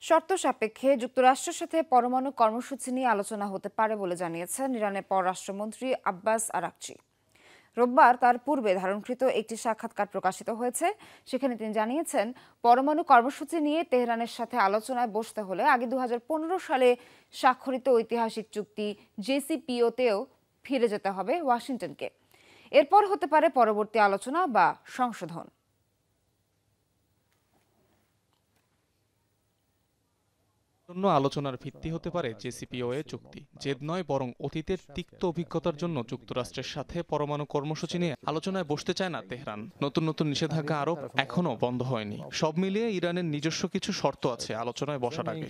শর্ত সাপেক্ষে যুক্তরাষ্ট্রের সাথে পরমাণু কর্মসূচি নিয়ে আলোচনা হতে পারে বলে জানিয়েছেন ইরানের পররাষ্ট্রমন্ত্রী আব্বাস আরাকচি। রোববার তার পূর্বে ধারণকৃত একটি সাক্ষাৎকার প্রকাশিত হয়েছে। সেখানে তিনি জানিয়েছেন, পরমাণু কর্মসূচি নিয়ে তেহরানের সাথে আলোচনায় বসতে হলে আগে 2015 সালে স্বাক্ষরিত ঐতিহাসিক চুক্তি জেসিপিওতেও ফিরে যেতে হবে ওয়াশিংটনকে। এরপর হতে পারে পরবর্তী আলোচনা বা সংশোধন। আলোচনার ভিত্তি হতে পারে জেসিপিওএ চুক্তি। জেদ নয়, বরং অতীতের তিক্ত অভিজ্ঞতার জন্য যুক্তরাষ্ট্রের সাথে পরমাণু কর্মসূচি নিয়ে আলোচনায় বসতে চায় না তেহরান। নতুন নতুন নিষেধাজ্ঞা আরোপ এখনো বন্ধ হয়নি। সব মিলিয়ে ইরানের নিজস্ব কিছু শর্ত আছে আলোচনায় বসার আগে।